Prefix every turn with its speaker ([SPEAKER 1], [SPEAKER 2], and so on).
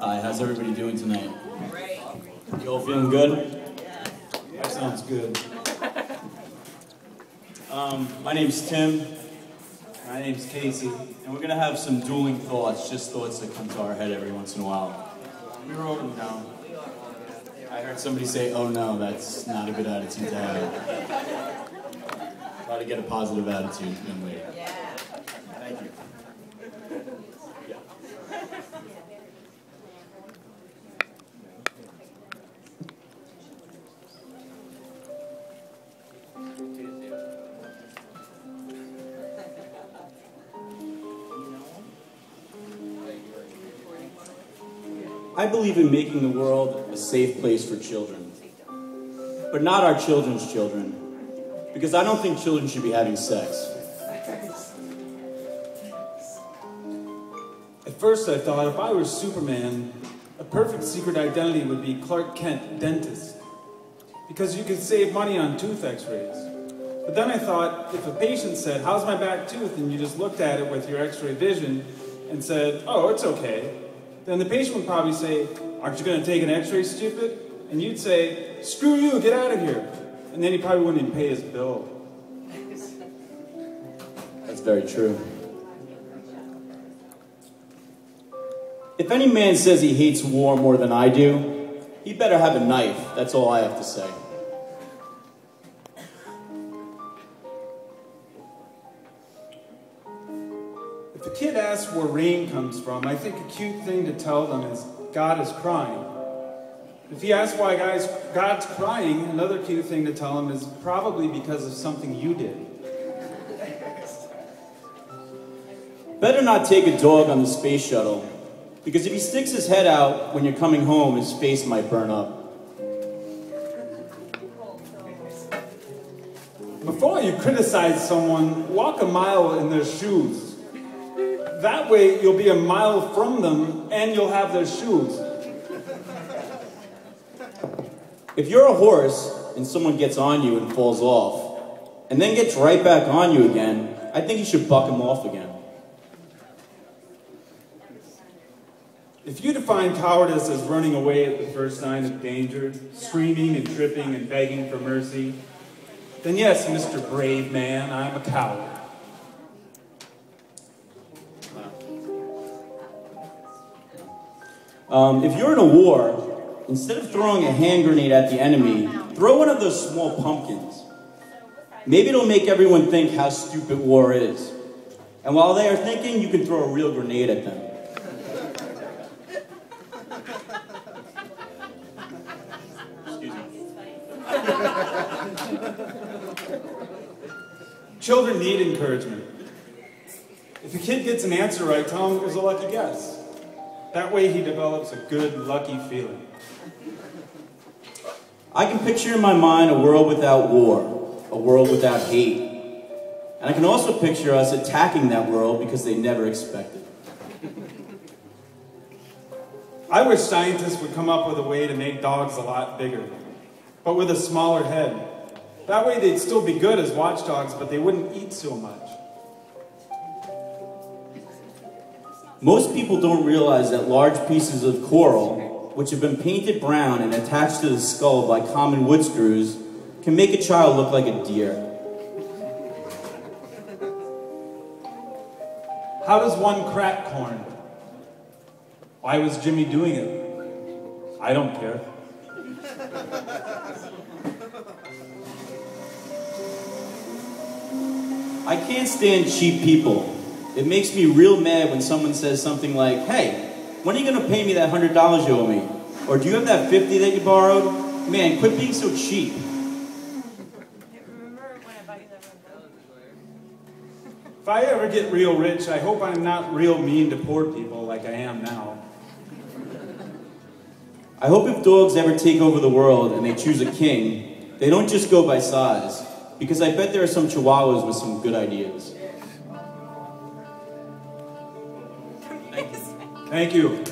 [SPEAKER 1] Hi, how's everybody doing tonight? Great. You all feeling good?
[SPEAKER 2] That sounds good.
[SPEAKER 1] My name's Tim,
[SPEAKER 2] My name's Casey.
[SPEAKER 1] and we're gonna have some dueling thoughts, just thoughts that come to our head every once in a while.
[SPEAKER 2] We wrote them down.
[SPEAKER 1] I heard somebody say, "Oh no," that's not a good attitude to have. Try to get a positive attitude, young lady. Thank you. I believe in making the world a safe place for children, but not our children's children, because I don't think children should be having sex.
[SPEAKER 2] At first I thought if I were Superman, a perfect secret identity would be Clark Kent, dentist, because you could save money on tooth x-rays. But then I thought, if a patient said, "How's my back tooth?" and you just looked at it with your x-ray vision and said, "Oh, it's okay," then the patient would probably say, "Aren't you going to take an x-ray, stupid?" And you'd say, "Screw you, get out of here." And then he probably wouldn't even pay his bill.
[SPEAKER 1] That's very true. If any man says he hates war more than I do, he better have a knife. That's all I have to say.
[SPEAKER 2] If a kid asks where rain comes from, I think a cute thing to tell them is, "God is crying." If he asks why God's crying, another cute thing to tell him is probably because of something you did.
[SPEAKER 1] Better not take a dog on the space shuttle, because if he sticks his head out when you're coming home, his face might burn up.
[SPEAKER 2] Before you criticize someone, walk a mile in their shoes. That way you'll be a mile from them and you'll have their shoes.
[SPEAKER 1] If you're a horse and someone gets on you and falls off, and then gets right back on you again, I think you should buck him off again.
[SPEAKER 2] If you define cowardice as running away at the first sign of danger, screaming and tripping and begging for mercy, then yes, Mr. Brave Man, I'm a coward.
[SPEAKER 1] If you're in a war, instead of throwing a hand grenade at the enemy, throw one of those small pumpkins. Maybe it'll make everyone think how stupid war is. And while they are thinking, you can throw a real grenade at them. Excuse me.
[SPEAKER 2] Children need encouragement. If a kid gets an answer right, tell him it was a lucky guess. That way he develops a good, lucky feeling.
[SPEAKER 1] I can picture in my mind a world without war, a world without hate. And I can also picture us attacking that world because they never expected.
[SPEAKER 2] I wish scientists would come up with a way to make dogs a lot bigger, but with a smaller head. That way they'd still be good as watchdogs, but they wouldn't eat so much.
[SPEAKER 1] Most people don't realize that large pieces of coral, which have been painted brown and attached to the skull by common wood screws, can make a child look like a deer.
[SPEAKER 2] How does one crack corn? Why was Jimmy doing it? I don't care.
[SPEAKER 1] I can't stand cheap people. It makes me real mad when someone says something like, "Hey, when are you going to pay me that $100 you owe me?" Or, "Do you have that 50 that you borrowed?" Man, quit being so cheap.
[SPEAKER 2] If I ever get real rich, I hope I'm not real mean to poor people like I am now.
[SPEAKER 1] I hope if dogs ever take over the world and they choose a king, they don't just go by size, because I bet there are some chihuahuas with some good ideas.
[SPEAKER 2] Thank you.